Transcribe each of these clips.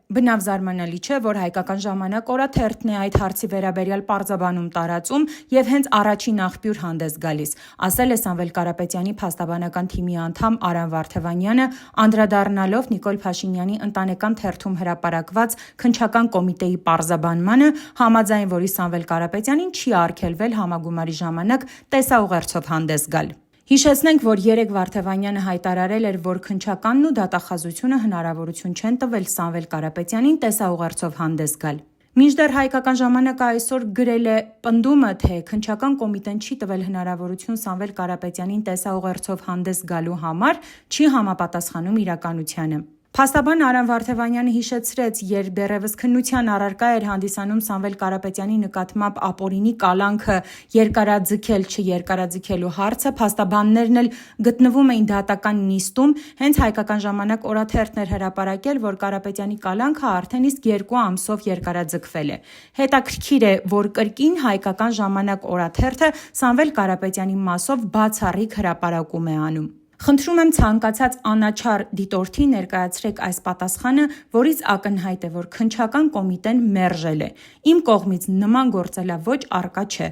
Բնավ զարմանալի չէ, որ հայկական ժամանակ օրաթերթն է այդ հարցի վերաբերյալ պարզաբանում տարածում եւ հենց առաջին աղբյուր հանդես գալիս, ասել է Սամվել Կարապետյանի փաստաբանական թիմի անդամ Արամ Վարդևանյանը, անդրադառնալով Նիկոլ Փաշինյանի ընտանեկան թերթում հրապարակված քննչական կոմիտեի պարզաբանմանը, համաձայն որի Սամվել Կարապետյանին չի արգելվել համագումարի ժամանակ տեսաուղերձով հանդես գալ։ Հիշեցնենք, որ երեկ Վարդևանյանը հայտարարել էր, որ քննչականն ու դատախազությունը հնարավորություն չեն տվել Սամվել Կարապետյանին տեսաուղերձով հանդես գալ։ Մինչդեռ հայկական ժամանակը այսօր գրել է պնդումը, թե քննչական կոմիտեն չի տվել հնարավորություն Սամվել Կարապետյանին տեսաուղերձով հանդես գալու համար, չի համապատասխանում իրականությանը։ Փաստաբան Արամ Վարդևանյանը հիշեցրեց, երբ դեռևս քննության առարկա էր հանդիսանում Սամվել Կարապետյանի նկատմամբ ապօրինի կալանքը երկարաձգել չերկարաձգելու հարցը, փաստաբաններն էլ գտնվում էին դատական նիստում, հենց հայկական ժամանակ օրաթերթն էր հրապարակել, որ Կարապետյանի կալանքը արդեն իսկ 2 ամսով երկարաձգվել է։ Հետաքրքիր է, որ կրկին հայկական ժամանակ օրաթերթը Սամվել Կարապետյանի մասով բացառիկ հրապարակում է անում։ Խնդրում եմ ցանկացած անաչառ դիտորդի ներկայացրեք այս պատասխանը, որից ակնհայտ է, որ քննչական կոմիտեն մերժել է։ Իմ կողմից նման գործելաոճ առկա չէ,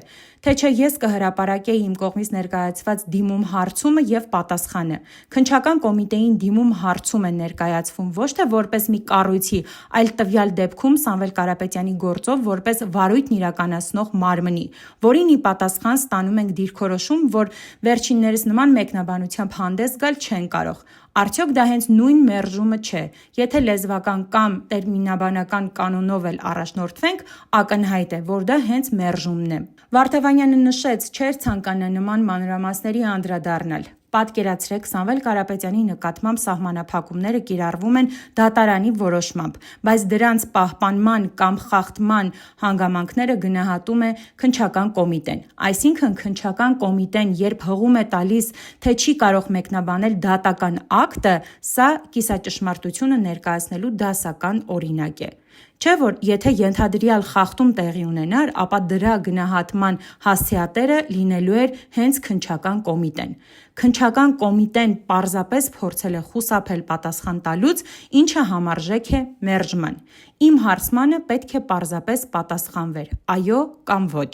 թե չէ ես կհրապարակեի իմ կողմից ներկայացված դիմում հարցումը եւ պատասխանը։ Քննչական կոմիտեին դիմում հարցում է ներկայացվում ոչ թե որպես մի կառույցի, այլ տվյալ դեպքում Սամվել Կարապետյանի գործով որպես վարույթն իրականացնող մարմնի, որին ի պատասխան ստանում ենք դիրքորոշում, որ վերջիններս նման մեկնաբանությամբ հանդես գալ չեն կարող։ Արդյոք դա հենց նույն մերժումը չէ։ Եթե լեզվական կամ տերմինաբանական կանոնով էլ առաջնորդվենք, ակնհայտ է, որ դա հենց մերժումն է։ Վարդևանյանը նշեց, չէր ցանկանա նման մանրամասների անդրադառնալ։ Պատկերացրեք, Սամվել Կարապետյանի նկատմամբ սահմանափակումները կիրառվում են դատարանի որոշմամբ, բայց դրանց պահպանման կամ խախտման հանգամանքները գնահատում է քննչական կոմիտեն։ Այսինքն քննչական կոմիտեն երբ հղում է տալիս, թե չի կարող մեկնաբանել դատական ակտը, սա կիսաճշմարտությունը ներկայացնելու դասական օրինակ է։ Չէ՞ որ եթե ենթադրյալ խախտում տեղի ունենար, ապա դրա գնահատման հասցեատերը լինելու էր հենց քննչական կոմիտեն։ Քննչական կոմիտեն պարզապես փորձել է խուսափել պատասխան տալուց, ինչը համարժեք է մերժման։ Իմ հարցմանը պետք է պարզապես պատասխանվեր՝ այո կամ ոչ։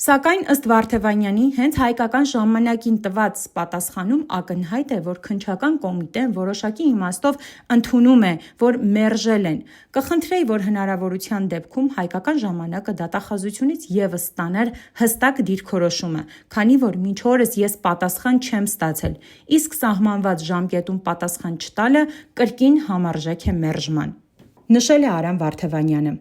Սակայն ըստ Վարդևանյանի, հենց հայկական ժամանակին տված պատասխանում ակնհայտ է, որ քննչական կոմիտեն որոշակի իմաստով ընդունում է, որ մերժել են։ Կխնդրեի, որ հնարավորության դեպքում հայկական ժամանակը դատախազությունից ևս ստանար հստակ դիրքորոշումը, քանի որ մինչ օրս ես պատասխան չեմ ստացել, իսկ սահմանված ժամկետում պատասխան չտալը կրկին համարժեք է մերժման, նշել է Արամ Վարդևանյանը։